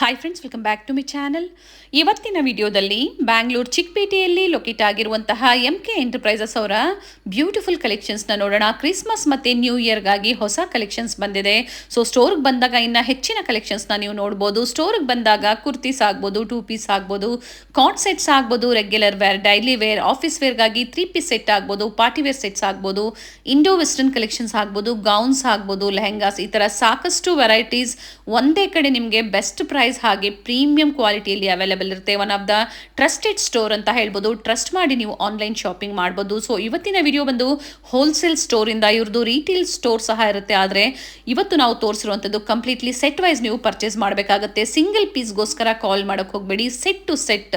Hi friends, welcome back to my channel. ಇವತ್ತಿನ ವಿಡಿಯೋದಲ್ಲಿ ಬ್ಯಾಂಗ್ಳೂರ್ ಚಿಕ್ಕಪೇಟೆಯಲ್ಲಿ ಲೊಕೇಟ್ ಆಗಿರುವಂತಹ MK ಎಂಟರ್ಪ್ರೈಸಸ್ ಅವರ ಬ್ಯೂಟಿಫುಲ್ ಕಲೆಕ್ಷನ್ಸ್ನ ನೋಡೋಣ. ಕ್ರಿಸ್ಮಸ್ ಮತ್ತು ನ್ಯೂ ಇಯರ್ಗಾಗಿ ಹೊಸ ಕಲೆಕ್ಷನ್ಸ್ ಬಂದಿದೆ. ಸೊ ಸ್ಟೋರ್ಗೆ ಬಂದಾಗ ಇನ್ನು ಹೆಚ್ಚಿನ ಕಲೆಕ್ಷನ್ಸ್ನ ನೀವು ನೋಡ್ಬೋದು. ಸ್ಟೋರ್ಗೆ ಬಂದಾಗ ಕುರ್ತೀಸ್ ಆಗ್ಬೋದು, 2 ಪೀಸ್ ಆಗ್ಬೋದು, ಕಾಟ್ ಸೆಟ್ಸ್ ಆಗ್ಬೋದು, regular wear, daily wear, office ವೇರ್ಗಾಗಿ 3 ಪೀಸ್ ಸೆಟ್ ಆಗ್ಬೋದು, ಪಾರ್ಟಿ ವೇರ್ ಸೆಟ್ಸ್ ಆಗ್ಬೋದು, ಇಂಡೋ ವೆಸ್ಟರ್ನ್ ಕಲೆಕ್ಷನ್ಸ್ ಆಗ್ಬೋದು, ಗೌನ್ಸ್ ಆಗ್ಬೋದು, ಲೆಹೆಂಗಾಸ್, ಈ ಥರ ಸಾಕಷ್ಟು ವೆರೈಟೀಸ್ ಒಂದೇ ಕಡೆ ನಿಮಗೆ ಬೆಸ್ಟ್ ಪ್ರೈಸ್ ಹಾಗೆ ಪ್ರೀಮಿಯಂ ಕ್ವಾಲಿಟಿಯಲ್ಲಿ ಅವೈಲೇಬಲ್ ಇರುತ್ತೆ. One of the trusted store ಅಂತ ಹೇಳ್ಬೋದು. ಟ್ರಸ್ಟ್ ಮಾಡಿ ನೀವು ಆನ್ಲೈನ್ ಶಾಪಿಂಗ್ ಮಾಡ್ಬೋದು. ಸೊ ಇವತ್ತಿನ ವಿಡಿಯೋ ಬಂದು ಹೋಲ್ಸೇಲ್ ಸ್ಟೋರಿಂದ, ಇವ್ರದ್ದು ರೀಟೇಲ್ ಸ್ಟೋರ್ ಸಹ ಇರುತ್ತೆ. ಆದರೆ ಇವತ್ತು ನಾವು ತೋರಿಸಿರುವಂಥದ್ದು ಕಂಪ್ಲೀಟ್ಲಿ ಸೆಟ್ ವೈಸ್ ನೀವು ಪರ್ಚೇಸ್ ಮಾಡಬೇಕಾಗುತ್ತೆ. ಸಿಂಗಲ್ ಪೀಸ್ಗೋಸ್ಕರ ಕಾಲ್ ಮಾಡೋಕ್ಕೆ ಹೋಗಬೇಡಿ. ಸೆಟ್ ಟು ಸೆಟ್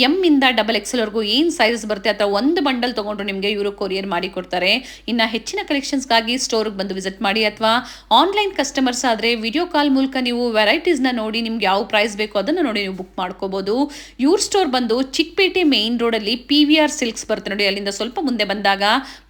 ಎಮ್ ಇಂದ XXL ವರೆಗೂ ಏನು ಸೈಜಸ್ ಬರುತ್ತೆ ಅಥವಾ ಒಂದು ಬಂಡಲ್ ತೊಗೊಂಡ್ರು ನಿಮಗೆ ಇವರು ಕೊರಿಯರ್ ಮಾಡಿ ಕೊಡ್ತಾರೆ. ಇನ್ನು ಹೆಚ್ಚಿನ ಕಲೆಕ್ಷನ್ಸ್ಗಾಗಿ ಸ್ಟೋರ್ಗೆ ಬಂದು ವಿಸಿಟ್ ಮಾಡಿ, ಅಥವಾ ಆನ್ಲೈನ್ ಕಸ್ಟಮರ್ಸ್ ಆದರೆ ವಿಡಿಯೋ ಕಾಲ್ ಮೂಲಕ ನೀವು ವೆರೈಟೀಸ್ನ ನೋಡಿ ನಿಮ್ಗೆ ಯಾವ ಪ್ರೈಸ್ ಬೇಕು ಅದನ್ನು ನೋಡಿ ನೀವು ಬುಕ್ ಮಾಡ್ಕೋಬಹುದು. ಇವ್ರ ಸ್ಟೋರ್ ಬಂದು ಚಿಕ್ಕಪೇಟೆ ಮೇನ್ ರೋಡಲ್ಲಿ PVR ಸಿಲ್ಕ್ಸ್ ಬರುತ್ತೆ ನೋಡಿ, ಅಲ್ಲಿಂದ ಸ್ವಲ್ಪ ಮುಂದೆ ಬಂದಾಗ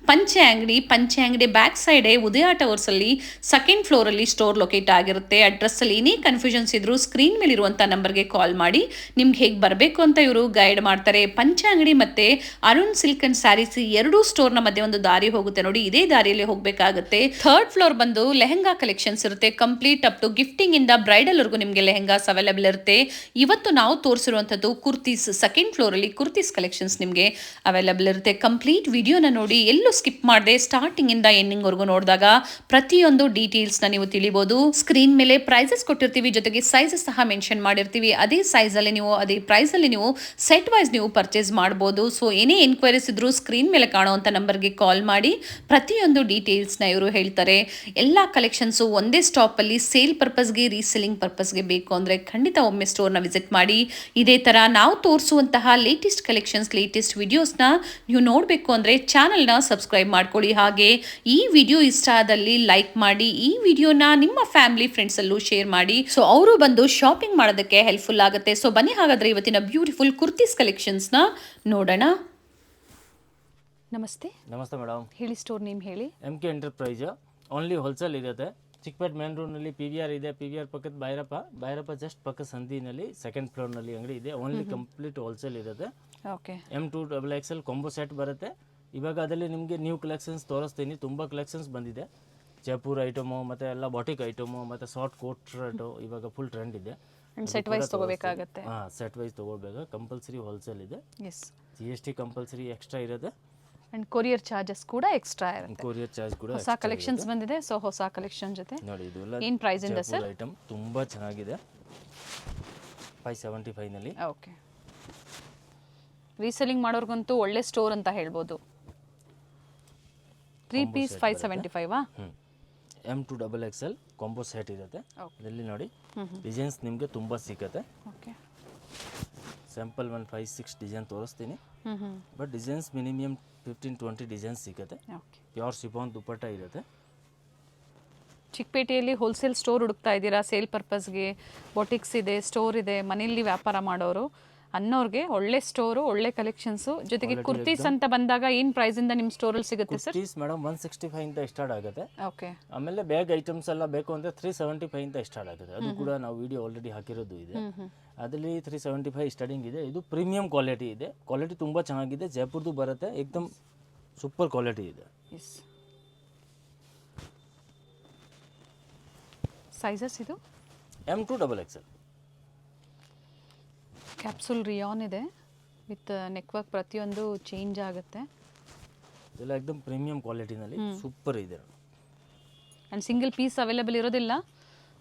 ಪಂಚೆ ಅಂಗಡಿ ಬ್ಯಾಕ್ ಸೈಡೇ ಉದಯ ಟವರ್ಸ್ ಅಲ್ಲಿ ಸೆಕೆಂಡ್ ಫ್ಲೋರ್ ಅಲ್ಲಿ ಸ್ಟೋರ್ ಲೊಕೇಟ್ ಆಗಿರುತ್ತೆ. ಅಡ್ರೆಸ್ ಅಲ್ಲಿ ಏನೇ ಕನ್ಫ್ಯೂಷನ್ಸ್ ಇದ್ರೂ ಸ್ಕ್ರೀನ್ ಮೇಲೆ ಇರುವಂತ ನಂಬರ್ಗೆ ಕಾಲ್ ಮಾಡಿ ನಿಮ್ಗೆ ಹೇಗೆ ಬರಬೇಕು ಅಂತ ಇವರು ಗೈಡ್ ಮಾಡ್ತಾರೆ. ಪಂಚೆ ಅಂಗಡಿ ಮತ್ತೆ ಅರುಣ್ ಸಿಲ್ಕ್ ಅಂಡ್ ಸ್ಯಾರೀಸ್ ಎರಡೂ ಸ್ಟೋರ್ನ ಮಧ್ಯೆ ಒಂದು ದಾರಿ ಹೋಗುತ್ತೆ ನೋಡಿ, ಇದೇ ದಾರಿಯಲ್ಲಿ ಹೋಗಬೇಕಾಗುತ್ತೆ. ಥರ್ಡ್ ಫ್ಲೋರ್ ಬಂದು ಲೆಹೆಂಗಾ ಕಲೆಕ್ಷನ್ಸ್ ಇರುತ್ತೆ. ಕಂಪ್ಲೀಟ್ ಅಪ್ ಟು ಗಿಫ್ಟಿಂಗ್ ಇಂದ ಬ್ರೈಡಲ್ ವರೆಗೂ ನಿಮಗೆ ಲೆಹೆಂಗಾಸ್ ಅವೈಲೇಬಲ್ ಇರುತ್ತೆ. ಇವತ್ತು ನಾವು ತೋರಿಸಿರುವಂತದ್ದು ಕುರ್ತೀಸ್. ಸೆಕೆಂಡ್ ಫ್ಲೋರ್ ಅಲ್ಲಿ ಕುರ್ತೀಸ್ ಕಲೆಕ್ಷನ್ಸ್ ನಿಮಗೆ ಅವೈಲೇಬಲ್ ಇರುತ್ತೆ. ಕಂಪ್ಲೀಟ್ ವಿಡಿಯೋನ ನೋಡಿ, ಎಲ್ಲೂ ಸ್ಕಿಪ್ ಮಾಡದೆ ಸ್ಟಾರ್ಟಿಂಗ್ ಇಂದ ಎಂಡಿಂಗ್ ವರೆಗೂ ನೋಡಿದಾಗ ಪ್ರತಿಯೊಂದು ಡೀಟೇಲ್ಸ್ ನ ನೀವು ತಿಳಿಬಹುದು. ಸ್ಕ್ರೀನ್ ಮೇಲೆ ಪ್ರೈಸಸ್ ಕೊಟ್ಟಿರ್ತೀವಿ, ಜೊತೆಗೆ ಸೈಜಸ್ ಸಹ ಮೆನ್ಷನ್ ಮಾಡಿರ್ತೀವಿ. ಅದೇ ಸೈಜ್ ಅಲ್ಲಿ ನೀವು ಅದೇ ಪ್ರೈಸ್ ಅಲ್ಲಿ ನೀವು ಸೆಟ್ ವೈಸ್ ನೀವು ಪರ್ಚೇಸ್ ಮಾಡಬಹುದು. ಸೊ ಏನೇ ಎನ್ಕ್ವೈರೀಸ್ ಇದ್ರೂ ಸ್ಕ್ರೀನ್ ಮೇಲೆ ಕಾಣುವಂತ ನಂಬರ್ಗೆ ಕಾಲ್ ಮಾಡಿ ಪ್ರತಿಯೊಂದು ಡೀಟೇಲ್ಸ್ ನ ಇವರು ಹೇಳ್ತಾರೆ. ಎಲ್ಲಾ ಕಲೆಕ್ಷನ್ಸ್ ಒಂದೇ ಸ್ಟಾಪ್ ಅಲ್ಲಿ ಸೇಲ್ ಪರ್ಪಸ್ಗೆ, ರೀಸೆಲ್ಲಿಂಗ್ ಪರ್ಪಸ್ಗೆ ಬೇಕು ಅಂದ್ರೆ ಖಂಡಿತ ಒಮ್ಮೆ ಸ್ಟೋರ್ನ ವಿಸಿಟ್ ಮಾಡಿ. ಇದೇ ತರ ನಾವು ತೋರಿಸುವಂತಹ ಲೇಟೆಸ್ಟ್ ಕಲೆಕ್ಷನ್ಸ್, ಲೇಟೆಸ್ಟ್ ವಿಡಿಯೋಸ್ನ ನೀವು ನೋಡಬೇಕು ಅಂದ್ರೆ ಚಾನಲ್ನ ಸಬ್ಸ್ಕ್ರೈಬ್ ಮಾಡ್ಕೊಳ್ಳಿ. ಹಾಗೆ ಈ ವಿಡಿಯೋ ಇಷ್ಟ ಆದಲ್ಲಿ ಲೈಕ್ ಮಾಡಿ, ಈ ವಿಡಿಯೋನ ನಿಮ್ಮ ಫ್ಯಾಮಿಲಿ ಫ್ರೆಂಡ್ಸ್ ಅಲ್ಲೂ ಶೇರ್ ಮಾಡಿ. ಸೊ ಅವರು ಬಂದು ಶಾಪಿಂಗ್ ಮಾಡೋದಕ್ಕೆ ಹೆಲ್ಪ್ಫುಲ್ ಆಗುತ್ತೆ. ಸೊ ಬನ್ನಿ ಹಾಗಾದ್ರೆ ಇವತ್ತಿನ ಬ್ಯೂಟಿಫುಲ್ ಕುರ್ತೀಸ್ ಕಲೆಕ್ಷನ್ಸ್ ನ ನೋಡೋಣ. ನಮಸ್ತೆ. ನಮಸ್ತೆ ಮೇಡಮ್, ಹೇಳಿ ಸ್ಟೋರ್ ನೇಮ್ ಹೇಳಿ. MK ಎಂಟರ್ಪ್ರೈಸ್ ಓನ್ಲಿ ಹೋಲ್ಸೇಲ್ ಇರುತ್ತೆ. ಚಿಕ್ಕಪೇಟೆ ಮೇನ್ ರೋಡ್ನಲ್ಲಿ PVR ಇದೆ. PVR ಪಕ್ಕದ ಭೈರಪ್ಪ ಜಸ್ಟ್ ಪಕ್ಕ ಸಂಧಿನಲ್ಲಿ ಸೆಕೆಂಡ್ ಫ್ಲೋರ್ನಲ್ಲಿ ಅಂಗಡಿ ಇದೆ. ಓನ್ಲಿ ಕಂಪ್ಲೀಟ್ ಹೋಲ್ಸೇಲ್ ಇರುತ್ತೆ. Okay. M2 XXL combo set ಬರುತ್ತೆ. ಇವಾಗ ಅದರಲ್ಲಿ ನಿಮಗೆ ನ್ಯೂ ಕಲೆಕ್ಷನ್ಸ್ ತೋರಿಸ್ತೀನಿ. ತುಂಬ ಕಲೆಕ್ಷನ್ಸ್ ಬಂದಿದೆ. ಜೈಪುರ್ ಐಟಮು ಮತ್ತು ಎಲ್ಲ ಬಾಟಿಕ್ ಐಟಮು ಮತ್ತು ಶಾರ್ಟ್ ಕೋಟ್ ಶರ್ಟು ಇವಾಗ ಫುಲ್ ಟ್ರೆಂಡ್ ಇದೆ. ಸೆಟ್ ವೈಸ್ ತಗೋಬೇಕಾಗುತ್ತೆ. ಹಾಂ, ಸೆಟ್ ವೈಸ್ ತೊಗೊಳ್ಬೇಕು. ಕಂಪಲ್ಸರಿ ಹೋಲ್ಸೇಲ್ ಇದೆ. ಎಸ್. GST ಕಂಪಲ್ಸರಿ ಎಕ್ಸ್ಟ್ರಾ ಇರುತ್ತೆ. ಅಂಡ್ ಕೊರಿಯರ್ ಚಾರ್ಜಸ್ ಕೂಡ ಎಕ್ಸ್ಟ್ರಾ ಇರುತ್ತೆ. ಕೊರಿಯರ್ ಚಾರ್ಜ್ ಕೂಡ ಹೊಸ ಕಲೆಕ್ಷನ್ಸ್ ಬಂದಿದೆ. ಸೊ ಹೊಸ ಕಲೆಕ್ಷನ್ ಜೊತೆ ನೋಡಿ, ಇದೆಲ್ಲ ಏನು ಪ್ರೈಸ್ ಇಂದ ಸರ್? ಐಟಮ್ ತುಂಬಾ ಚೆನ್ನಾಗಿದೆ. 575 ನಲ್ಲಿ. ಓಕೆ. ರೀಸೆಲ್ಲಿಂಗ್ ಮಾಡೋರ್ಗಂತೂ ಒಳ್ಳೆ ಸ್ಟೋರ್ ಅಂತ ಹೇಳ್ಬೋದು. 3 piece 575 M2 XXL combo set ಇರುತ್ತೆ. ಇದರಲ್ಲಿ ನೋಡಿ ಡಿಸೈನ್ಸ್ ನಿಮಗೆ ತುಂಬಾ ಸಿಗುತ್ತೆ. ಓಕೆ. ಸ್ಯಾಂಪಲ್ 5-6 ಡಿಸೈನ್ ತೋರಿಸ್ತೀನಿ. ಬಟ್ ಡಿಸೈನ್ಸ್ ಮಿನಿಮಮ್ 15-20 ಡಿಸೈನ್ಸ್ ಸಿಗುತ್ತೆ. ಪ್ಯೂರ್ ಶಿಫಾನ್ ದುಪ್ಪಟ್ಟ ಇರುತ್ತೆ. ಚಿಕ್ಕಪೇಟೆಯಲ್ಲಿ ಹೋಲ್ಸೇಲ್ ಸ್ಟೋರ್ ಹುಡುಕ್ತಾ ಇದ್ದೀರಾ, ಸೇಲ್ ಪರ್ಪಸ್ಗೆ, ಬೊಟಿಕ್ಸ್ ಇದೆ, ಸ್ಟೋರ್ ಇದೆ, ಮನೆಯಲ್ಲಿ ವ್ಯಾಪಾರ ಮಾಡೋರು ಅನ್ನೋರ್ಗೆ ಒಳ್ಳೆ ಸ್ಟೋರು, ಒಳ್ಳೆ ಕಲೆಕ್ಷನ್ಸು. ಜೊತೆಗೆ ಕುರ್ತೀಸ್ ಅಂತ ಬಂದಾಗ ಏನು ಪ್ರೈಸ್ ಇಂದ ನಿಮ್ಮ ಸ್ಟೋರಲ್ಲಿ ಸಿಗುತ್ತೆ ಸರ್? ಕುರ್ತೀಸ್ ಮೇಡಮ್ 165 ಇಂದ ಸ್ಟಾರ್ಟ್ ಆಗುತ್ತೆ. ಓಕೆ. ಆಮೇಲೆ ಬ್ಯಾಗ್ ಐಟಮ್ಸ್ ಎಲ್ಲ ಬೇಕು ಅಂದ್ರೆ 375 ಇಂದ ಸ್ಟಾರ್ಟ್ ಆಗುತ್ತೆ. ಅದು ಕೂಡ ನಾವು ವಿಡಿಯೋ ಆಲ್ರೆಡಿ ಹಾಕಿರೋದು ಇದೆ. ಅದರಲ್ಲಿ 375 ಸ್ಟಾರ್ಟಿಂಗ್ ಇದೆ. ಇದು ಪ್ರೀಮಿಯಂ ಕ್ವಾಲಿಟಿ ಇದೆ. ಕ್ವಾಲಿಟಿ ತುಂಬ ಚೆನ್ನಾಗಿದೆ. ಜೈಪುರ್ದು ಬರುತ್ತೆ. ಏಕದಮ್ ಸೂಪರ್ ಕ್ವಾಲಿಟಿ ಇದೆ. ಸೈಜಸ್ ಇದು M2 XXL ಕ್ಯಾಪ್ಸೂಲ್ ರಿಯಾನ್ ಇದೆ ವಿತ್ ನೆಕ್ ವರ್ಕ್. ಪ್ರತಿಯೊಂದು ಚೇಂಜ್ ಆಗುತ್ತೆ. ಇದೆಲ್ಲ ಏಕದಮ್ ಪ್ರೀಮಿಯಂ ಕ್ವಾಲಿಟಿನಲ್ಲಿ ಸೂಪರ್ ಇದೆ. ಆ್ಯಂಡ್ ಸಿಂಗಲ್ ಪೀಸ್ ಅವೈಲೇಬಲ್ ಇರೋದಿಲ್ಲ,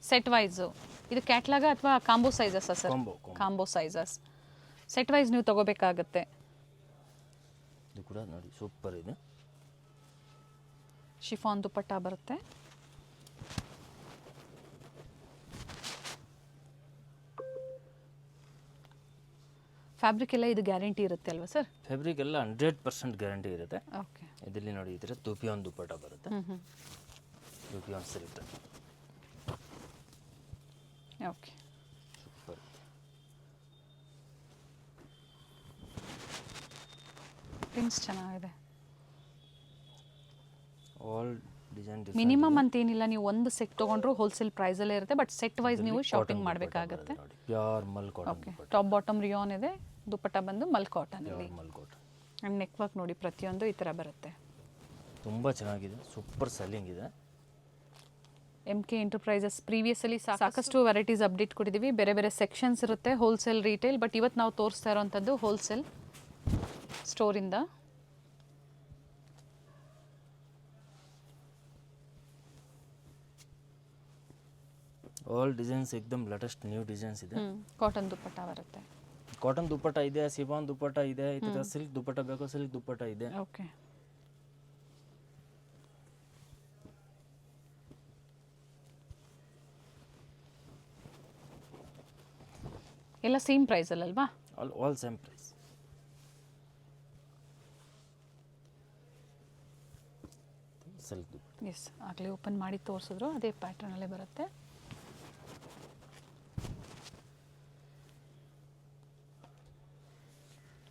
ಸೆಟ್ ವೈಸು. ಇದು ಕ್ಯಾಟ್ಲಾಗ ಅಥವಾ combo sizes sir? Combo sizes. Set wise ನೀವು ತಗೋಬೇಕಾಗತ್ತೆ. ಇದು ಕೂಡ ನೋಡಿ ಸೂಪರ್ ಇದೆ. ಶಿಫಾನ್ ದುಪ್ಪಟ್ಟ ಬರುತ್ತೆ. ಫ್ಯಾಬ್ರಿಕ್ ಎಲ್ಲ ಇದು ಗ್ಯಾರಂಟಿ ಇರುತ್ತೆ ಅಲ್ವಾ ಸರ್? ಫ್ಯಾಬ್ರಿಕ್ ಎಲ್ಲ 100% ಗ್ಯಾರಂಟಿ ಇರುತ್ತೆ. ಓಕೆ. ಇದರಲ್ಲಿ ನೋಡಿ ಈ ಥರ ತುಪಿಯಾನ್ ದುಪ್ಪಟ್ಟ ಬರುತ್ತೆ. ತುಪಿಯಾನ್ ಸಿಲ್ಕ್. ಓಕೆ. ಸೂಪರ್. ಪ್ರಿಂಟ್ಸ್ ಚೆನ್ನಾಗಿದೆ. ಆಲ್ ಡಿಸೈನ್ ಮಿನಿಮಮ್ ಅಂತ ಏನಿಲ್ಲ, ನೀವು ಒಂದು ಸೆಟ್ ತೊಗೊಂಡ್ರು ಹೋಲ್ಸೇಲ್ ಪ್ರೈಸಲ್ಲೇ ಇರುತ್ತೆ, ಬಟ್ ಸೆಟ್ ವೈಸ್ ನೀವು ಶಾಪಿಂಗ್ ಮಾಡಬೇಕಾಗುತ್ತೆ. ನೋಡಿ pure mul cotton okay, top bottom rayon ಇದೆ, ದುಪ್ಪಟ್ಟ ಬಂದು ಮಲ್ ಕಾಟನ್ ಅಲ್ಲಿ. ಮಲ್ ಕಾಟನ್ ಆ್ಯಂಡ್ ನೆಕ್ ವರ್ಕ್ ನೋಡಿ ಪ್ರತಿಯೊಂದು ಈ ಥರ ಬರುತ್ತೆ. ತುಂಬ ಚೆನ್ನಾಗಿದೆ, ಸೂಪರ್ ಸೆಲ್ಲಿಂಗ್ ಇದೆ. MK ಎಂಟರ್ಪ್ರೈಸಸ್ ಪ್ರೀವಿಯಸಲ್ಲಿ ಸಾಕಷ್ಟು ವೆರೈಟೀಸ್ ಅಪ್ಡೇಟ್ ಕೊಟ್ಟಿದ್ದೀವಿ. ಬೇರೆ ಬೇರೆ ಸೆಕ್ಷನ್ಸ್ ಇರುತ್ತೆ, ಹೋಲ್ಸೇಲ್ ರಿಟೇಲ್, ಬಟ್ ಇವತ್ತು ನಾವು ತೋರಿಸ್ತಾ ಇರೋವಂಥದ್ದು ಹೋಲ್ಸೇಲ್ ಸ್ಟೋರಿಂದ. ಆಲ್ ಡಿಸೈನ್ಸ್ ಏಕ್ದಮ್ ಲೇಟೆಸ್ಟ್ ನ್ಯೂ ಡಿಸೈನ್ಸ್ ಇದೆ. ಕಾಟನ್ ದುಪ್ಪಟ್ಟ ಬರುತ್ತೆ. ಕಾಟನ್ ದುಪ್ಪಟ್ಟ ಇದೆ, ಸಿಫಾನ್ ದುಪ್ಪಟ್ಟ ಇದೆ, ಈ ಥರ ಸಿಲ್ಕ್ ದುಪ್ಪಟ್ಟ ಬೇಕು ಸಿಲ್ಕ್ ದುಪ್ಪಟ್ಟ ಇದೆ. ಓಕೆ, ಎಲ್ಲ ಸೇಮ್ ಪ್ರೈಸಲ್ಲಲ್ವಾ? All same price. Silk dupatta. Yes, ಆಗಲೇ ಓಪನ್ ಮಾಡಿ ತೋರಿಸಿದ್ರು, ಅದೇ ಪ್ಯಾಟರ್ನಲ್ಲೇ ಬರುತ್ತೆ.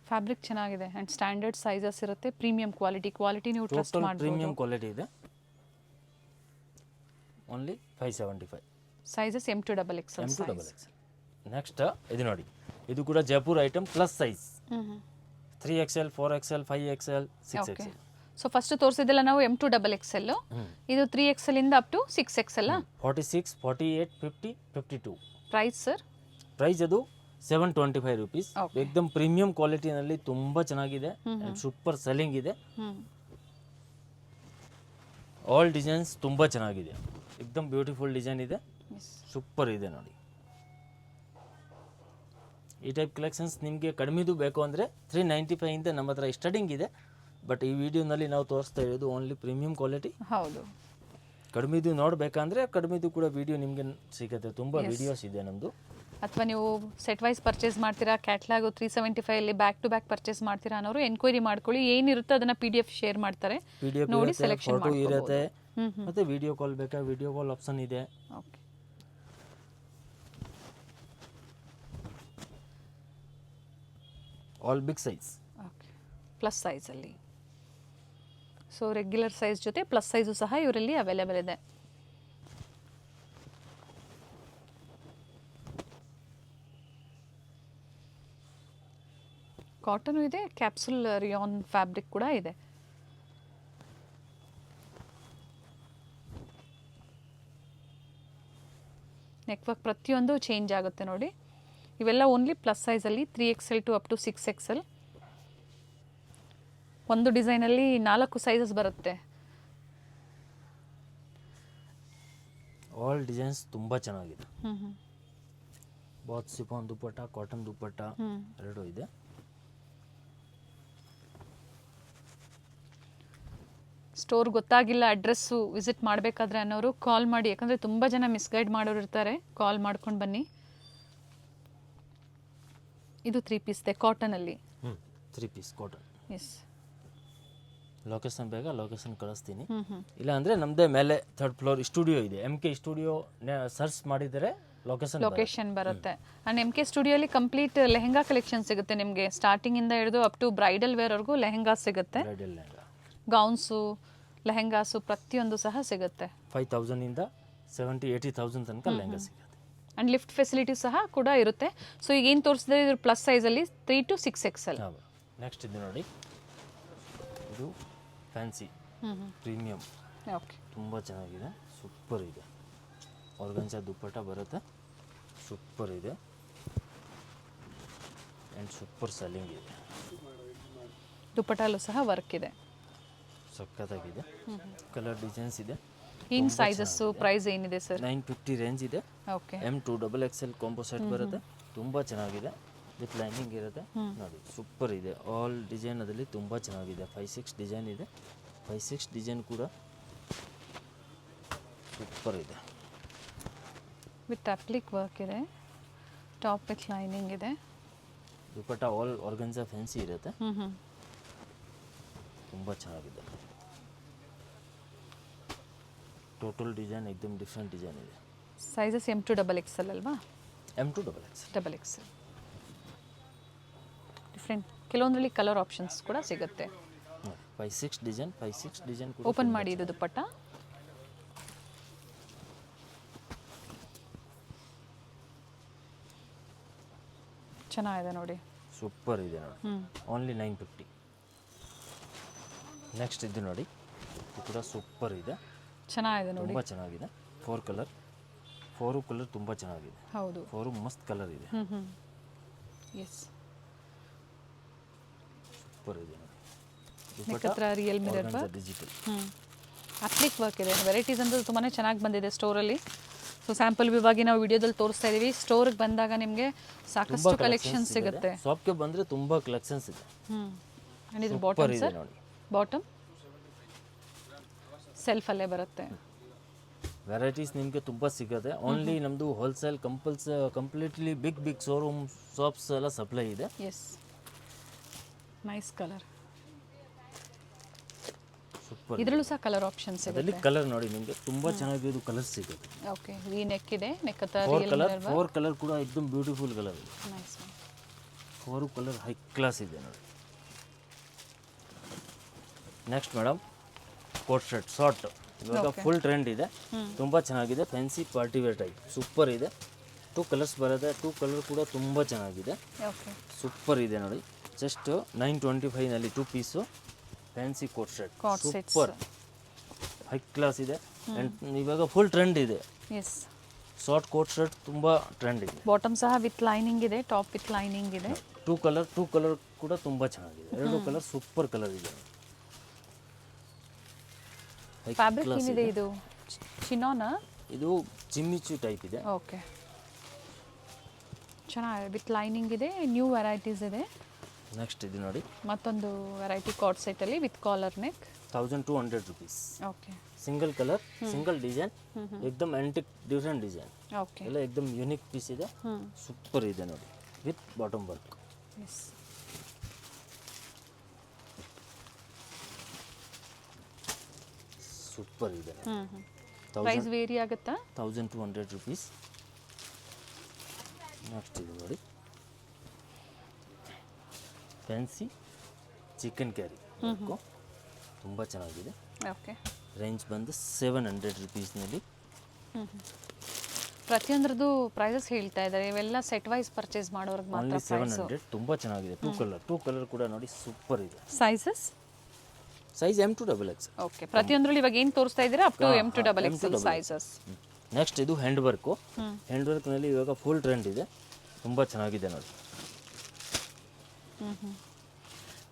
ಫ್ಯಾಬ್ರಿಕ್ ಚೆನ್ನಾಗಿದೆ ಆ್ಯಂಡ್ ಸ್ಟ್ಯಾಂಡರ್ಡ್ ಸೈಜಸ್ ಇರುತ್ತೆ. ಪ್ರೀಮಿಯಂ ಕ್ವಾಲಿಟಿ ನೀವು ಟ್ರಸ್ಟ್ ಟೋಟಲ್ ಮಾಡ್ಬೋದು. ಪ್ರೀಮಿಯಂ ಕ್ವಾಲಿಟಿ ಇದೆ. Only 575. Sizes M to XXL. M2XXL. Next ಇದು ನೋಡಿ, ಇದು ಕೂಡ ಜೈಪುರ್ item plus size 3XL 4XL 5XL 6XL. So first ತೋರಿಸಿದ್ದೆಲ್ಲ ನಾವು M to XXL, ಇದು 3XL ಇಂದ up to 6XL. 46 48 50 52. Price sir? Price ಅದು 725 ರುಪೀಸ್. Okay. ಏಕ್ದಮ್ ಪ್ರೀಮಿಯಂ ಕ್ವಾಲಿಟಿನಲ್ಲಿ ತುಂಬ ಚೆನ್ನಾಗಿದೆ, ಸೂಪರ್ ಸೆಲ್ಲಿಂಗ್ ಇದೆ. ಆಲ್ ಡಿಸೈನ್ಸ್ ತುಂಬ ಚೆನ್ನಾಗಿದೆ, ಏಕ್ದಮ್ ಬ್ಯೂಟಿಫುಲ್ ಡಿಸೈನ್ ಇದೆ, ಸೂಪರ್ ಇದೆ ನೋಡಿ. ಈ ಟೈಪ್ ಕಲೆಕ್ಷನ್ಸ್ ನಿಮಗೆ ಕಡಿಮೆದು ಬೇಕು ಅಂದರೆ 395 ಇಂದ ನಮ್ಮ ಹತ್ರ ಸ್ಟಾರ್ಟಿಂಗ್ ಇದೆ. ಬಟ್ ಈ ವಿಡಿಯೋನಲ್ಲಿ ನಾವು ತೋರಿಸ್ತಾ ಇರೋದು ಓನ್ಲಿ ಪ್ರೀಮಿಯಂ ಕ್ವಾಲಿಟಿ. ಹೌದು, ಕಡಿಮೆದು ನೋಡಬೇಕಂದ್ರೆ ಕಡಿಮೆದು ಕೂಡ ವಿಡಿಯೋ ನಿಮಗೆ ಸಿಗುತ್ತೆ, ತುಂಬ ವಿಡಿಯೋಸ್ ಇದೆ ನಮ್ಮದು. ಅಥವಾ ನೀವು ಸೆಟ್ ವೈಸ್ ಪರ್ಚೇಸ್ ಮಾಡ್ತೀರಾ, ಕ್ಯಾಟ್ಲಾಗು 375 ಅಲ್ಲಿ ಬ್ಯಾಕ್ ಟು ಬ್ಯಾಕ್ ಪರ್ಚೇಸ್ ಮಾಡ್ತೀರಾ ಅನ್ನೋರು ಎನ್ಕ್ವೈರಿ ಮಾಡ್ಕೊಳ್ಳಿ. ಏನಿರುತ್ತೆ ಅದನ್ನ PDF ಶೇರ್ ಮಾಡ್ತಾರೆ, ನೋಡಿ ಸೆಲೆಕ್ಷನ್ ಫೋಟೋ ಇರುತ್ತೆ, ಮತ್ತೆ ವಿಡಿಯೋ ಕಾಲ್ ಬೇಕಾ ವಿಡಿಯೋ ಕಾಲ್ ಆಪ್ಷನ್ ಇದೆ. Okay, all big size. Okay, plus ಸೈಜಲ್ಲಿ. ಸೊ ರೆಗ್ಯುಲರ್ ಸೈಜ್ ಜೊತೆ ಪ್ಲಸ್ ಸೈಜು ಸಹ ಇವರಲ್ಲಿ ಅವೈಲೇಬಲ್ ಇದೆ. ಕಾಟನು ಇದೆ, ಕ್ಯಾಪ್ಸುಲ್ ರಿಯಾನ್ ಫ್ಯಾಬ್ರಿಕ್ ಕೂಡ ಇದೆ. ನೆಕ್ ವರ್ಕ್ ಪ್ರತಿಯೊಂದು ಚೇಂಜ್ ಆಗುತ್ತೆ ನೋಡಿ. ಇವೆಲ್ಲ ಓನ್ಲಿ ಪ್ಲಸ್ ಸೈಜಲ್ಲಿ 3XL to up to 6XL. ಒಂದು ಡಿಸೈನಲ್ಲಿ 4 ಸೈಜಸ್ ಬರುತ್ತೆ. ಆಲ್ ಡಿಸೈನ್ಸ್ ತುಂಬ ಚೆನ್ನಾಗಿದೆ. Both chiffon dupatta, cotton dupatta ಎರಡೂ ಇದೆ. ಸ್ಟೋರ್ ಗೊತ್ತಾಗಿಲ್ಲ, ಅಡ್ರೆಸ್ಸು ವಿಸಿಟ್ ಮಾಡಬೇಕಾದ್ರೆ ಅನ್ನೋರು ಕಾಲ್ ಮಾಡಿ, ಯಾಕಂದರೆ ತುಂಬ ಜನ ಮಿಸ್ಗೈಡ್ ಮಾಡೋರು ಇರ್ತಾರೆ. ಕಾಲ್ ಮಾಡ್ಕೊಂಡು ಬನ್ನಿ. ಇದು 3 ಪೀಸ್ ಇದೆ ಕಾಟನಲ್ಲಿ. 3 ಪೀಸ್ ಕಾಟನ್. ಎಸ್, ಲೊಕೇಶನ್ ಬೇಗ ಲೊಕೇಶನ್ ಕಳಿಸ್ತೀನಿ. ಇಲ್ಲ ಅಂದರೆ ನಮ್ಮದೇ ಮೇಲೆ 3rd ಫ್ಲೋರ್ ಸ್ಟುಡಿಯೋ ಇದೆ, MK ಸ್ಟುಡಿಯೋ ಸರ್ಚ್ ಮಾಡಿದರೆ ಲೊಕೇಶನ್ ಬರುತ್ತೆ. ಆ್ಯಂಡ್ MK ಸ್ಟುಡಿಯೋಲಿ ಕಂಪ್ಲೀಟ್ ಲೆಹೆಂಗಾ ಕಲೆಕ್ಷನ್ ಸಿಗುತ್ತೆ ನಿಮಗೆ. ಸ್ಟಾರ್ಟಿಂಗಿಂದ ಹಿಡಿದು ಅಪ್ ಟು ಬ್ರೈಡಲ್ ವೇರ್ವರೆಗೂ ಲೆಹೆಂಗಾ ಸಿಗುತ್ತೆ. ಗೌನ್ಸು, ಲೆಹೆಂಗಾಸು ಪ್ರತಿಯೊಂದು ಸಹ ಸಿಗುತ್ತೆ. 5000 ಇಂದ 70,000-80,000 ತನಕ ಲೆಹಂಗಾ ಸಿಗುತ್ತೆ. ಆ್ಯಂಡ್ ಲಿಫ್ಟ್ ಫೆಸಿಲಿಟಿ ಸಹ ಕೂಡ ಇರುತ್ತೆ. ಸೊ ಈಗ ಏನು ತೋರಿಸಿದ್ರೆ ಇದು ಪ್ಲಸ್ ಸೈಜಲ್ಲಿ 3 to 6XL. ನೆಕ್ಸ್ಟ್ ಇದು ನೋಡಿ, ಇದು ಫ್ಯಾನ್ಸಿ ಪ್ರೀಮಿಯಂ. ಓಕೆ, ತುಂಬ ಚೆನ್ನಾಗಿದೆ, ಸೂಪರ್ ಇದೆ. ಆರ್ಗನ್ಜಾ ದುಪ್ಪಟ್ಟ ಬರುತ್ತೆ, ಸೂಪರ್ ಇದೆ ಆ್ಯಂಡ್ ಸೂಪರ್ ಸೆಲ್ಲಿಂಗ್ ಇದೆ. ದುಪ್ಪಟ್ಟಲ್ಲೂ ಸಹ ವರ್ಕ್ ಇದೆ, ಸಖತ್ತಾಗಿದೆ. ಕಲರ್ ಡಿಸೈನ್ಸ್ ಇದೆ. ಏನು ಸೈಜಸ್ಸು, ಪ್ರೈಸ್ ಏನಿದೆ ಸರ್? 950 ರೇಂಜ್ ಇದೆ. ಓಕೆ, M2XXL ಕಾಂಬೋ ಸೆಟ್ ಬರುತ್ತೆ, ತುಂಬ ಚೆನ್ನಾಗಿದೆ, ವಿತ್ ಲೈನಿಂಗ್ ಇರುತ್ತೆ ನೋಡಿ, ಸೂಪರ್ ಇದೆ. ಆಲ್ ಡಿಸೈನ್ ಅದರಲ್ಲಿ ತುಂಬ ಚೆನ್ನಾಗಿದೆ. 5-6 ಡಿಸೈನ್ ಇದೆ, 5-6 ಡಿಸೈನ್ ಕೂಡ ಸೂಪರ್ ಇದೆ. ವಿತ್ ಅಪ್ಲಿಕ್ ವರ್ಕ್ ಇದೆ, ಟಾಪ್ ವಿತ್ ಲೈನಿಂಗ್ ಇದೆ. ದುಪ್ಪಟ್ಟ ಆಲ್ ಆರ್ಗನ್ಜಾ ಫ್ಯಾನ್ಸಿ ಇರುತ್ತೆ, ತುಂಬ ಚೆನ್ನಾಗಿದೆ. ಟೋಟಲ್ ಡಿಸೈನ್ ಏಕ್ದಮ್ ಡಿಫ್ರೆಂಟ್ ಡಿಸೈನ್ ಇದೆ. ಸೈಜಸ್ M to XXL ಅಲ್ವಾ? M2XXL. XXL different. ಕೆಲವೊಂದರಲ್ಲಿ ಕಲರ್ ಆಪ್ಷನ್ಸ್ ಕೂಡ ಸಿಗುತ್ತೆ. 5-6 ಡಿಸೈನ್ ಕೂಡ ಓಪನ್ ಮಾಡಿ ಇದು ದುಪ್ಪಟ್ಟ. ಚೆನ್ನಾಗಿದೆ ನೋಡಿ. ಸೂಪರ್ ಇದೆ ನೋಡಿ. ಓನ್ಲಿ 950. ನೆಕ್ಸ್ಟ್ ಇದು ನೋಡಿ, ಇದು ಕೂಡ ಸೂಪರ್ ಇದೆ, ಚೆನ್ನಾಗಿದೆ ನೋಡಿ. ತುಂಬ ಚೆನ್ನಾಗಿದೆ. 4 ಕಲರ್, 4 ಕಲರ್ ತುಂಬ ಚೆನ್ನಾಗಿದೆ. ಹೌದು, 4 ಮಸ್ತ್ ಕಲರ್ ಇದೆ. ಎಸ್. ಸೂಪರ್ ಇದೆ ನೋಡಿ. ನೆಕ್ ಹತ್ರ ರಿಯಲ್ ಮಿರರ್ ಡಿಜಿಟಲ್ ಅಪ್ಲಿಕ್ ವರ್ಕ್ ಇದೆ. ವೆರೈಟೀಸ್ ಅಂತೂ ತುಂಬಾ ಚೆನ್ನಾಗಿ ಬಂದಿದೆ ಸ್ಟೋರಲ್ಲಿ. ಸೊ ಸ್ಯಾಂಪಲ್ ವಿವಾಗಿ ನಾವು ವಿಡಿಯೋದಲ್ಲಿ ತೋರಿಸ್ತಾ ಇದೀವಿ. ಸ್ಟೋರ್ಗೆ ಬಂದಾಗ ನಿಮಗೆ ಸಾಕಷ್ಟು ಕಲೆಕ್ಷನ್ ಸಿಗುತ್ತೆ. ಶಾಪ್ಗೆ ಬಂದರೆ ತುಂಬ ಕಲೆಕ್ಷನ್ಸ್ ಇದೆ. ಆ್ಯಂಡ್ ಇದು ಬಾಟಮ್ ಇದೆ ಸರ್, ನೋಡಿ. ಬಾಟಮ್ ಸೆಲ್ಫಲ್ಲೇ ಬರುತ್ತೆ. ವೆರೈಟೀಸ್ ನಿಮಗೆ ತುಂಬ ಸಿಗುತ್ತೆ. ಓನ್ಲಿ ನಮ್ಮದು wholesale completely big showroom shops ಎಲ್ಲ ಸಪ್ಲೈ ಇದೆ. Yes, nice colour. ಸೂಪರ್. ಇದರಲ್ಲೂ ಸಹ ಕಲರ್ ಆಪ್ಷನ್ಸ್ ಇದೆ. ಅದರಲ್ಲಿ ಕಲರ್ ನೋಡಿ, ನಿಮಗೆ ತುಂಬ ಚೆನ್ನಾಗಿರೋದು ಕಲರ್ ಸಿಗುತ್ತೆ. ಓಕೆ, ವಿ ನೆಕ್ ಇದೆ, ನೆಕ್ ಹತ್ರ 4 ಕಲರ್ ಕೂಡ एकदम ಬ್ಯೂಟಿಫುಲ್ ಕಲರ್ ಇದೆ. ನೈಸ್. 4 ಕಲರ್ ಹೈ ಕ್ಲಾಸ್ ಇದೆ ನೋಡಿ. Next madam, coat shirt short ಇವಾಗ ಫುಲ್ ಟ್ರೆಂಡ್ ಇದೆ, ತುಂಬ ಚೆನ್ನಾಗಿದೆ. Fancy party wear type super ಇದೆ. 2 ಕಲರ್ಸ್ ಬರುತ್ತೆ. 2 ಕಲರ್ ಕೂಡ ತುಂಬ ಚೆನ್ನಾಗಿದೆ. ಓಕೆ, ಸೂಪರ್ ಇದೆ ನೋಡಿ. ಜಸ್ಟ್ 925ನಲ್ಲಿ 2 piece fancy coat shirt super high class ಇದೆ. ಆ್ಯಂಡ್ ಇವಾಗ ಫುಲ್ ಟ್ರೆಂಡ್ ಇದೆ. ಎಸ್, ಶಾರ್ಟ್ ಕೋಟ್ ಶರ್ಟ್ ತುಂಬ ಟ್ರೆಂಡ್ ಇದೆ. ಬಾಟಮ್ ಸಹ ವಿತ್ ಲೈನಿಂಗ್ ಇದೆ, ಟಾಪ್ ವಿತ್ ಲೈನಿಂಗ್ ಇದೆ. 2 ಕಲರ್ ಕೂಡ ತುಂಬ ಚೆನ್ನಾಗಿದೆ. 2 ಕಲರ್ ಸೂಪರ್ ಕಲರ್ ಇದೆ. ಫ್ಯಾಬ್ರಿಕ್ ಏನಿದೆ ಇದು? ಚಿನೋನಾ? ಇದು ಜಿಮ್ಮಿಚು ಟೈಪ್ ಇದೆ. ಓಕೆ, ಚೆನ್ನಾಗಿದೆ. ವಿತ್ ಲೈನಿಂಗ್ ಇದೆ, ನ್ಯೂ ವೆರೈಟೀಸ್ ಇದೆ. ನೆಕ್ಸ್ಟ್ ಇದು ನೋಡಿ, ಮತ್ತೊಂದು ವೆರೈಟಿ ಕಾರ್ಡ್ ಸೆಟ್ಟಲ್ಲಿ with collar neck. 1200 rupees. Okay, single colour, single design, एकदम ಆಂಟಿಕ್ ಡಿಫ್ರೆಂಟ್ ಡಿಸೈನ್ ಓಕೆ, ಎಲ್ಲ एकदम ಯೂನಿಕ್ ಪೀಸ್ ಇದೆ. ಸೂಪರ್ ಇದೆ ನೋಡಿ, with bottom work. Yes, super ಇದೆ. ಪ್ರೈಸ್ ವೇರಿ ಆಗುತ್ತಾ? 1200 rupees. ನೆಕ್ಸ್ಟ್ ಇದು ನೋಡಿ, ಫ್ಯಾನ್ಸಿ ಚಿಕನ್ ಕ್ಯಾರಿ ತುಂಬ ಚೆನ್ನಾಗಿದೆ. ಓಕೆ, ರೇಂಜ್ ಬಂದು 700 rupeesನಲ್ಲಿ. ಪ್ರತಿಯೊಂದ್ರದ್ದು ಪ್ರೈಸಸ್ ಹೇಳ್ತಾ ಇದ್ದಾರೆ. ಇವೆಲ್ಲ ಸೆಟ್ ವೈಸ್ ಪರ್ಚೇಸ್ ಮಾಡೋರ್ಗೆ ಮಾತ್ರ ಓನ್ಲಿ ಪ್ರೈಸ್. 700. ತುಂಬ ಚೆನ್ನಾಗಿದೆ. 2 ಕಲರ್ ಕೂಡ ನೋಡಿ ಸೂಪರ್ ಇದೆ. Sizes size M to XXL. Okay, ಪ್ರತಿಯೊಂದ್ರಲ್ಲಿ ಇವಾಗ ಏನು ತೋರಿಸ್ತಾ ಇದ್ದೀರಾ up to M to XXL sizes. Next ಇದು ಹ್ಯಾಂಡ್ ವರ್ಕ್ನಲ್ಲಿ ಇವಾಗ ಫುಲ್ ಟ್ರೆಂಡ್ ಇದೆ, ತುಂಬ ಚೆನ್ನಾಗಿದೆ ನೋಡಿ.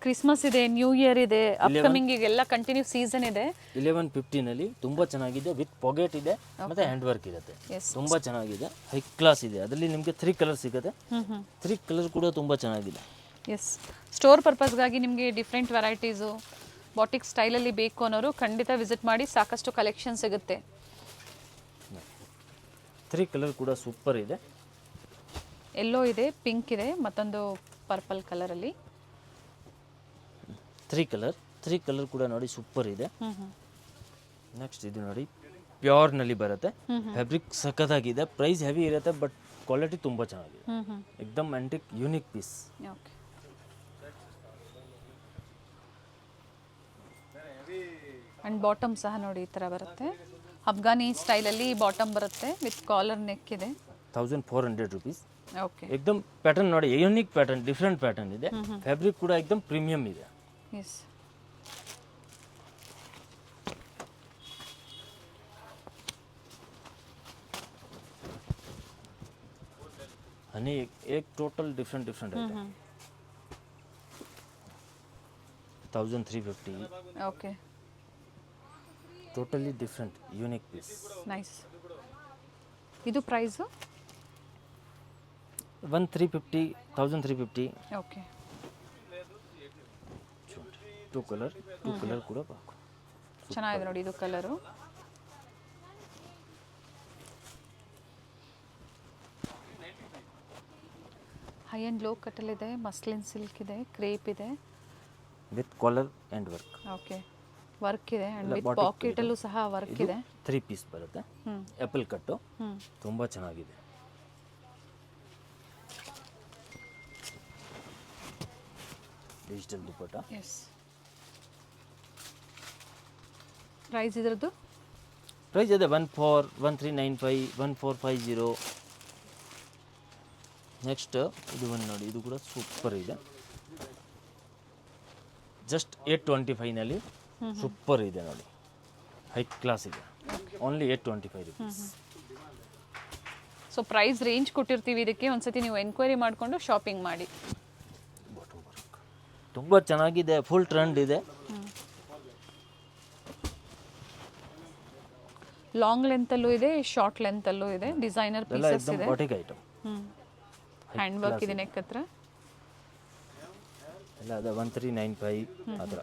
ಕ್ರಿಸ್ಮಸ್ ಇದೆ, ನ್ಯೂ ಇಯರ್ ಇದೆ, ಅಪ್ಕಮಿಂಗ್ ಎಲ್ಲ ಕಂಟಿನ್ಯೂ ಸೀಸನ್ ಇದೆ. 1150ನಲ್ಲಿ ತುಂಬ ಚೆನ್ನಾಗಿದೆ. ವಿತ್ ಪಾಕೆಟ್ ಇದೆ ಮತ್ತೆ ಹ್ಯಾಂಡ್ ವರ್ಕ್ ಇರುತ್ತೆ. Yes. ತುಂಬ ಚೆನ್ನಾಗಿದೆ, ಹೈ ಕ್ಲಾಸ್ ಇದೆ. ಅದರಲ್ಲಿ ನಿಮಗೆ 3 ಕಲರ್ ಸಿಗುತ್ತೆ. 3 ಕಲರ್ ಕೂಡ ತುಂಬ ಚೆನ್ನಾಗಿದೆ. ಎಸ್, ಸ್ಟೋರ್ ಪರ್ಪಸ್ಗಾಗಿ ನಿಮಗೆ ಡಿಫ್ರೆಂಟ್ ವೆರೈಟೀಸು ಬಾಟಿಕ್ ಸ್ಟೈಲಲ್ಲಿ ಬೇಕು ಅನ್ನೋರು ಖಂಡಿತ ವಿಸಿಟ್ ಮಾಡಿ, ಸಾಕಷ್ಟು ಕಲೆಕ್ಷನ್ ಸಿಗುತ್ತೆ. 3 ಕಲರ್ ಕೂಡ ಸೂಪರ್ ಇದೆ. ಎಲ್ಲೋ ಇದೆ, ಪಿಂಕ್ ಇದೆ, ಮತ್ತೊಂದು ಪರ್ಪಲ್ ಕಲರಲ್ಲಿ. 3 ಕಲರ್ ಕೂಡ ನೋಡಿ ಸೂಪರ್ ಇದೆ. ನೆಕ್ಸ್ಟ್ ಇದು ನೋಡಿ, ಪ್ಯೂರ್ನಲ್ಲಿ ಬರುತ್ತೆ. ಫ್ಯಾಬ್ರಿಕ್ ಸಖತ್ತಾಗಿದೆ. ಪ್ರೈಸ್ ಹೆವಿ ಇರುತ್ತೆ, ಬಟ್ ಕ್ವಾಲಿಟಿ ತುಂಬ ಚೆನ್ನಾಗಿದೆ. एकदम antique unique piece. Okay, and bottom ಸಹ ನೋಡಿ ಈ ಥರ ಬರುತ್ತೆ. ಅಫ್ಘಾನಿ ಸ್ಟೈಲಲ್ಲಿ ಬಾಟಮ್ ಬರುತ್ತೆ, ವಿತ್ ಕಾಲರ್ ನೆಕ್ ಇದೆ. 1400 rupees. ಓಕೆ, एकदम ಪ್ಯಾಟರ್ನ್ ನೋಡಿ, ಯೂನಿಕ್ ಪ್ಯಾಟರ್ನ್, ಡಿಫ್ರೆಂಟ್ ಪ್ಯಾಟರ್ನ್ ಇದೆ. ಫ್ಯಾಬ್ರಿಕ್ ಕೂಡ एकदम ಪ್ರೀಮಿಯಂ ಇದೆ. ಎಸ್, हनी एक टोटल डिफरेंट है. 1350. Okay, totally different unique piece. Nice. ಇದು ಪ್ರೈಸು 1350. ಓಕೆ, 2 ಕಲರ್ ಕೂಡ ಚೆನ್ನಾಗಿದೆ ನೋಡಿ ಇದು ಕಲರು. ಹೈ ಆ್ಯಂಡ್ ಲೋ ಕಟ್ಟಲ್ಲಿದೆ, ಮಸ್ಲಿನ್ ಸಿಲ್ಕ್ ಇದೆ, ಕ್ರೇಪ್ ಇದೆ, with collar and work. Okay, work ಇದೆ ಆ್ಯಂಡ್ ವಿತ್ ಪಾಕೆಟಲ್ಲೂ ಸಹ ವರ್ಕ್ ಇದೆ. 3 ಪೀಸ್ ಬರುತ್ತೆ. ಆ್ಯಪಲ್ ಕಟ್ಟು ತುಂಬ ಚೆನ್ನಾಗಿದೆ. ಡಿಜಿಟಲ್ ದುಪ್ಪಟ್ಟ. ಎಸ್, ಪ್ರೈಸ್ ಇದ್ರದ್ದು ಪ್ರೈಸ್ ಇದೆ 1395, 1450. ನೆಕ್ಸ್ಟ್ ಇದು ಒಂದು ನೋಡಿ, ಇದು ಕೂಡ ಸೂಪರ್ ಇದೆ. ಜಸ್ಟ್ 825ನಲ್ಲಿ ಸೂಪರ್ ಇದೆ ನೋಡಿ, ಹೈ ಕ್ಲಾಸ್ ಇದೆ. Only 825 rupees. So price range ಕೊಟ್ಟಿರ್ತೀವಿ ಇದಕ್ಕೆ, ಒಂದ್ಸತಿ ನೀವು ಎನ್ಕ್ವೈರಿ ಮಾಡಿಕೊಂಡು ಶಾಪಿಂಗ್ ಮಾಡಿ. ತುಂಬ ಚೆನ್ನಾಗಿದೆ, ಫುಲ್ ಟ್ರೆಂಡ್ ಇದೆ. ಲಾಂಗ್ ಲೆಂತಲ್ಲೂ ಇದೆ, ಶಾರ್ಟ್ ಲೆಂತಲ್ಲೂ ಇದೆ, ಡಿಸೈನರ್ ಎಲ್ಲ ಪೀಸಸ್ ಎಕ್ದಮ್ ಇದೆ. Batik item. ಹ್ಯಾಂಡ್ ವರ್ಕ್ ಇದೆ ನೆಕ್ ಹತ್ರ. ಎಲ್ಲ ಅದ 1395 ಆ ಥರ.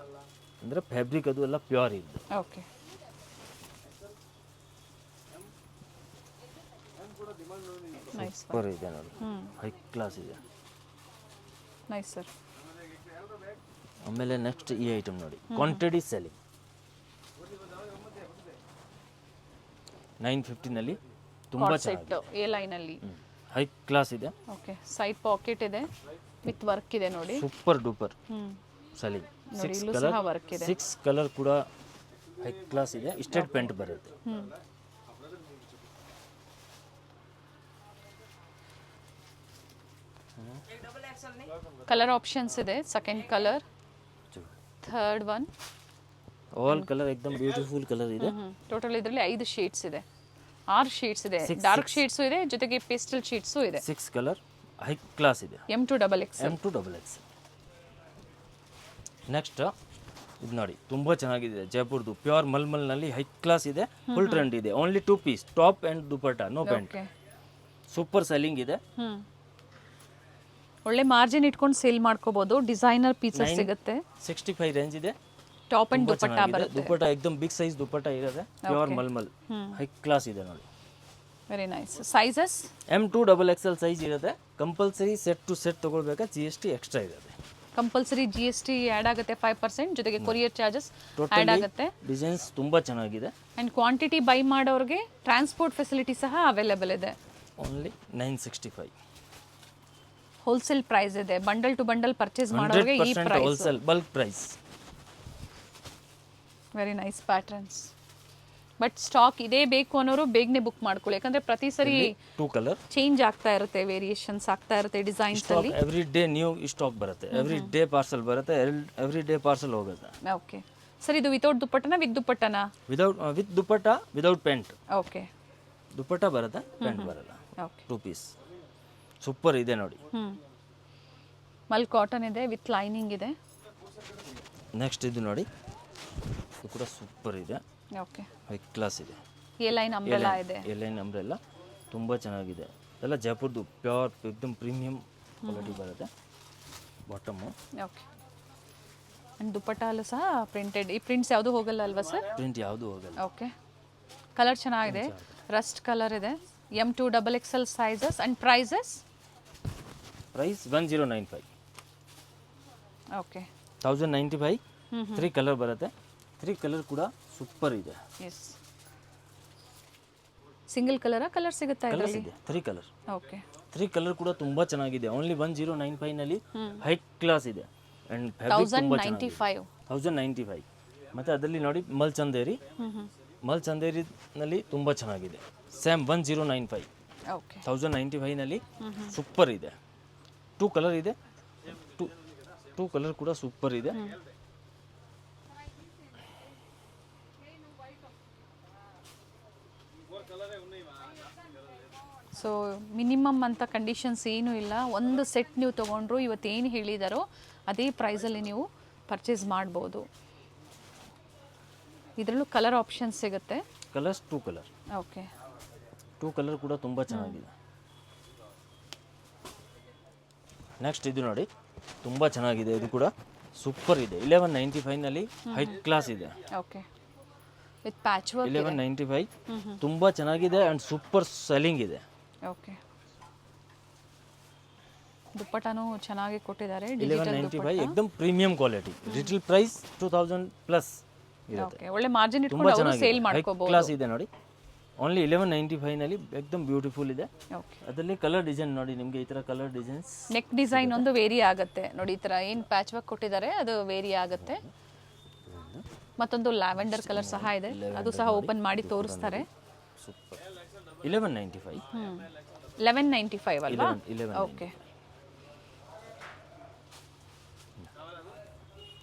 ಅಂದರೆ ಫ್ಯಾಬ್ರಿಕ್ ಅದು ಎಲ್ಲ ಪ್ಯೂರ್ ಇದೆ. ಓಕೆ. ನೈಸ್ ಸೂಪರ್ ಇದೆ ನೋಡಿ, ಹೈ ಕ್ಲಾಸ್ ಇದೆ. Nice sir. ಆಮೇಲೆ ನೆಕ್ಸ್ಟ್ ಈ ಐಟಮ್ ನೋಡಿ, ಕ್ವಾಂಟಿಟಿ ಸೆಲ್ಲಿಂಗ್ 950ನಲ್ಲಿ ತುಂಬ ಸೆಟ್ ಚೆನ್ನಾಗಿದೆ, ಎ ಲೈನ್ ಅಲ್ಲಿ. ಹೈ ಕ್ಲಾಸ್ ಇದೆ. ಓಕೆ. ಸೈಡ್ ಪಾಕೆಟ್ ಇದೆ ವಿತ್ ವರ್ಕ್ ಇದೆ ನೋಡಿ. Super duper selling. ನೋಡಿ, 6 ಇಲ್ಲೂ ಕಲರ್, ಸಹ ವರ್ಕ್ ಇದೆ. 6 ಕಲರ್ ಕೂಡ ಹೈ ಕ್ಲಾಸ್ ಇದೆ. ಸ್ಟೇಟ್ ಪೆಂಟ್ ಬರುತ್ತೆ. ಕಲರ್ ಆಪ್ಷನ್ಸ್ ಇದೆ. Second colour, third one, all colour ಎಕ್ದಮ್ ಬ್ಯೂಟಿಫುಲ್ ಕಲರ್ ಇದೆ. ಟೋಟಲ್ ಇದರಲ್ಲಿ 5 ಶೇಡ್ಸ್ ಇದೆ, 6 ಶೇಡ್ಸ್ ಇದೆ. ಡಾರ್ಕ್ ಶೇಡ್ಸು ಇದೆ, ಜೊತೆಗೆ ಪೇಸ್ಟಲ್ ಶೇಡ್ಸು ಇದೆ. 6 ಕಲರ್ ಹೈ ಕ್ಲಾಸ್ ಇದೆ. M2XX. M2XX. ನೆಕ್ಸ್ಟ್ ಇದು ನೋಡಿ, ತುಂಬ ಚೆನ್ನಾಗಿದೆ. ಜೈಪುರ್ದು ಪ್ಯೂರ್ ಮಲ್ಮಲ್ನಲ್ಲಿ ಹೈ ಕ್ಲಾಸ್ ಇದೆ, ಫುಲ್ ಟ್ರೆಂಡ್ ಇದೆ. Only 2 piece, top and dupatta, no pant. Super selling ಇದೆ. ಒಳ್ಳೆ ಮಾರ್ಜಿನ್ ಇಟ್ಕೊಂಡು ಸೇಲ್ ಮಾಡ್ಕೋಬಹುದು. ಡಿಸೈನರ್ ಪೀಸಸ್ ಸಿಗುತ್ತೆ. 65 ರೇಂಜ್ ಇದೆ. ಟಾಪ್ ಅಂಡ್ ದುಪಟ್ಟ ಬರುತ್ತೆ. ದುಪಟ್ಟ ಎಕ್ದಮ್ ಬಿಗ್ ಸೈಜ್ ದುಪಟ್ಟ ಇರುತ್ತೆ, ಪ್ಯೂರ್ ಮಲ್ಮಲ್, ಹೈ ಕ್ಲಾಸ್ ಇದೆ ನೋಡಿ. Very nice. Sizes M2XXL size ಇರುತ್ತೆ. ಕಂಪಲ್ಸರಿ ಸೆಟ್ ಟು ಸೆಟ್ ತಗೊಳ್ಬೇಕಾ, GST ಎಕ್ಸ್ಟ್ರಾ ಇರುತ್ತೆ. ಕಂಪಲ್ಸರಿ GST ಆ್ಯಡ್ ಆಗುತ್ತೆ 5%, ಜೊತೆಗೆ ಕೊರಿಯರ್ ಚಾರ್ಜಸ್ ಆ್ಯಡ್ ಆಗುತ್ತೆ. ಡಿಸೈನ್ಸ್ ತುಂಬ ಚೆನ್ನಾಗಿದೆ. ಆ್ಯಂಡ್ ಕ್ವಾಂಟಿಟಿ ಬೈ ಮಾಡೋರಿಗೆ ಟ್ರಾನ್ಸ್ಪೋರ್ಟ್ ಫೆಸಿಲಿಟಿ ಸಹ ಅವೈಲೇಬಲ್ ಇದೆ. ಓನ್ಲಿ 965. ಹೋಲ್ಸೇಲ್ ಪ್ರೈಸ್ ಇದೆ. ಬಂಡಲ್ ಟು ಬಂಡಲ್ ಪರ್ಚೇಸ್ ಮಾಡೋರಿಗೆ ಈ 100% price. Wholesale bulk price. Very nice patterns. But stock ಇದೇ ಬೇಕು ಅನ್ನೋರು ಬೇಗನೆ ಬುಕ್ ಮಾಡ್ಕೊಳ್ಳಿ, ಯಾಕಂದ್ರೆ ಪ್ರತಿ ಸರಿ 2 ಕಲರ್ ಚೇಂಜ್ ಆಗ್ತಾ ಇರುತ್ತೆ, ವೇರಿಯೇಷನ್ಸ್ ಆಗ್ತಾ ಇರುತ್ತೆ ಡಿಸೈನ್ಸ್ ಅಲ್ಲಿ. ಎವ್ರಿ ಡೇ ನ್ಯೂ ಸ್ಟಾಕ್ ಬರುತ್ತೆ, ಎವ್ರಿ ಡೇ ಪಾರ್ಸಲ್ ಬರುತ್ತೆ, ಎವ್ರಿ ಡೇ ಪಾರ್ಸಲ್ ಹೋಗುತ್ತೆ. Okay sir. ಇದು ವಿತೌಟ್ ದುಪ್ಪಟ್ಟನ ವಿತ್ ದುಪ್ಪಟ್ಟನ? With dupatta, without pant. Okay. Dupatta ಬರುತ್ತೆ, ಪೆಂಟ್ ಬರಲ್ಲ. ಓಕೆ. 2 ಪೀಸ್ ಸೂಪರ್ ಇದೆ ನೋಡಿ. ಮಲ್ ಕಾಟನ್ ಇದೆ ವಿತ್ ಲೈನಿಂಗ್ ಇದೆ. ನೆಕ್ಸ್ಟ್ ಇದು ನೋಡಿ, ಇದು ಕೂಡ ಸೂಪರ್ ಇದೆ. ಓಕೆ. ಹೈ ಕ್ಲಾಸ್ ಇದೆ. ಎ ಲೈನ್ ಅಂಬ್ರೆಲಾ ಇದೆ. ಎ ಲೈನ್ ಅಂಬ್ರೆಲ್ಲ ತುಂಬ ಚೆನ್ನಾಗಿದೆ. ಎಲ್ಲ ಜೈಪುರ್ದು ಪ್ಯೂರ್ ಎಕ್ದಮ್ ಪ್ರೀಮಿಯಂ ಕ್ವಾಲಿಟಿ ಬರುತ್ತೆ. ಬಾಟಮು. ಓಕೆ. ಆ್ಯಂಡ್ ದುಪ್ಪಟ್ಟ ಅಲ್ಲೂ ಸಹ ಪ್ರಿಂಟೆಡ್. ಈ ಪ್ರಿಂಟ್ಸ್ ಯಾವುದು ಹೋಗಲ್ಲ ಅಲ್ವಾ ಸರ್? ಪ್ರಿಂಟ್ ಯಾವುದು ಹೋಗಲ್ಲ. ಓಕೆ. ಕಲರ್ ಚೆನ್ನಾಗಿದೆ, ರಸ್ಟ್ ಕಲರ್ ಇದೆ. M2XXL sizes and prices? Price 1095. Okay. 1095. 3 colour ಬರುತ್ತೆ. 3 ಕಲರ್ ಕೂಡ ಸೂಪರ್ ಇದೆ. ಎಸ್. ಸಿಂಗಲ್ ಕಲರ್ ಸಿಗುತ್ತಾ ಕಲರ್ಸ್ ಇದರಲ್ಲಿ? ಇದೆ 3 ಕಲರ್. ಓಕೆ. 3 ಕಲರ್ ಕೂಡ ತುಂಬ ಚೆನ್ನಾಗಿದೆ. ಓನ್ಲಿ 1095ನಲ್ಲಿ ಹೈ ಕ್ಲಾಸ್ ಇದೆ. ಆ್ಯಂಡ್ ಫ್ಯಾಬ್ರಿಕ್ ತುಂಬ ಚೆನ್ನಾಗಿದೆ. 1095. ಮತ್ತು ಅದರಲ್ಲಿ ನೋಡಿ ಮಲ್ ಚಂದೇರಿ. ಮಲ್ ಚಂದೇರಿನಲ್ಲಿ ತುಂಬ ಚೆನ್ನಾಗಿದೆ. ಸೇಮ್ 1095. ಓಕೆ. 1095ನಲ್ಲಿ ಸೂಪರ್ ಇದೆ. 2 ಕಲರ್ ಇದೆ. 2 ಕಲರ್ ಕೂಡ ಸೂಪರ್ ಇದೆ. ಸೊ ಮಿನಿಮಮ್ ಅಂತ ಕಂಡೀಷನ್ಸ್ ಏನೂ ಇಲ್ಲ. ಒಂದು ಸೆಟ್ ನೀವು ತೊಗೊಂಡ್ರು ಇವತ್ತೇನು ಹೇಳಿದಾರೋ ಅದೇ ಪ್ರೈಸಲ್ಲಿ ನೀವು ಪರ್ಚೇಸ್ ಮಾಡ್ಬೋದು. ಇದರಲ್ಲೂ ಕಲರ್ ಆಪ್ಷನ್ಸ್ ಸಿಗುತ್ತೆ. Colours 2 colour. ಓಕೆ. 2 ಕಲರ್ ಕೂಡ ತುಂಬ ಚೆನ್ನಾಗಿದೆ. ನೆಕ್ಸ್ಟ್ ಇದು ನೋಡಿ, ತುಂಬ ಚೆನ್ನಾಗಿದೆ. ಇದು ಕೂಡ ಸೂಪರ್ ಇದೆ. 1195ನಲ್ಲಿ ಹೈ ಕ್ಲಾಸ್ ಇದೆ. ಓಕೆ. With patch work. 1195 ತುಂಬ ಚೆನ್ನಾಗಿದೆ ಆ್ಯಂಡ್ ಸೂಪರ್ ಸೆಲ್ಲಿಂಗ್ ಇದೆ. ಓಕೆ. ದುಪ್ಪಟ್ಟನೂ ಚೆನ್ನಾಗಿ ಕೊಟ್ಟಿದ್ದಾರೆ. ಡಿಜಿಟಲ್ 1195 ಎಕ್ದಮ್ premium quality. Retail price 2000 plus ಇರುತ್ತೆ. ಓಕೆ. ಒಳ್ಳೆ ಮಾರ್ಜಿನ್ ತುಂಬ ಇಟ್ಕೊಂಡು ಅವರು ಸೇಲ್ ಚೆನ್ನಾಗಿದೆ. ಹೈ ಮಾಡ್ಕೋಬಹುದು. ಕ್ಲಾಸ್ ಇದೆ ನೋಡಿ. ಓನ್ಲಿ 1195ನಲ್ಲಿ ಎಕ್ದಮ್ ಬ್ಯೂಟಿಫುಲ್ ಇದೆ. ಓಕೆ. ಅದರಲ್ಲಿ ಕಲರ್ ಡಿಸೈನ್ ನೋಡಿ, ನಿಮಗೆ ಈ ಥರ ಕಲರ್ ಡಿಸೈನ್ಸ್. ನೆಕ್ ಡಿಸೈನ್ ಒಂದು ವೇರಿ ಆಗುತ್ತೆ ನೋಡಿ. ಈ ಥರ ಏನು ಪ್ಯಾಚ್ ವರ್ಕ್ ಕೊಟ್ಟಿದ್ದಾರೆ ಅದು ವೇರಿ ಆಗುತ್ತೆ. ಮತ್ತೊಂದು ಲ್ಯಾವೆಂಡರ್ ಕಲರ್ ಸಹ ಇದೆ, ಅದು ಸಹ ಓಪನ್ ಮಾಡಿ ತೋರಿಸ್ತಾರೆ. ಸೂಪರ್. 1195. 1195 ಅಲ್ವಾ? 11 ಓಕೆ.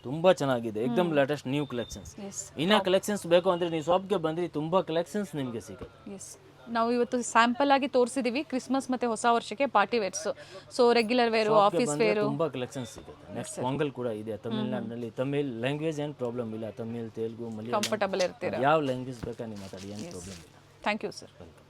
ತುಂಬಾ ಚೆನ್ನಾಗಿದೆ, ಏಕದಮ್ ಲೇಟೆಸ್ಟ್ ನ್ಯೂ ಕಲೆಕ್ಷನ್ಸ್. ಎಸ್ ಇನ್ನ ಕಲೆಕ್ಷನ್ಸ್ ಬೇಕು ಅಂದ್ರೆ ನೀವು ಶಾಪ್ಗೆ ಬಂದ್ರಿ ತುಂಬಾ ಕಲೆಕ್ಷನ್ಸ್ ನಿಮಗೆ ಸಿಗುತ್ತೆ. ಎಸ್. ನಾವು ಇವತ್ತು ಸ್ಯಾಂಪಲ್ ಆಗಿ ತೋರಿಸಿದೀವಿ ಕ್ರಿಸ್ಮಸ್ ಮತ್ತೆ ಹೊಸ ವರ್ಷಕ್ಕೆ party wares. So regular wear, office wear ತುಂಬಾ ಕಲೆಕ್ಷನ್ಸ್ ಸಿಗುತ್ತೆ. ನೆಕ್ಸ್ಟ್ ಪೊಂಗಲ್ ಕೂಡ ಇದೆ ತಮಿಳ್ನಾಡಿನಲ್ಲಿ. ತಮಿಳ್ ಲ್ಯಾಂಗ್ವೇಜ್ ಏನು ಪ್ರಾಬ್ಲಮ್ ಇಲ್ಲ, ತಮಿಳ್, ತೆಲುಗು, ಮಲಯಾಳಂ ಕಂಫರ್ಟಬಲ್ ಇರ್ತೀರಾ. ಯಾವ ಲ್ಯಾಂಗ್ವೇಜ್ ಬೇಕಾ ನೀವು ಮಾತಾಡಿ, ಏನು ಪ್ರಾಬ್ಲಮ್ ಇಲ್ಲ. Thank you sir. ವೆಲ್ಕಮ್.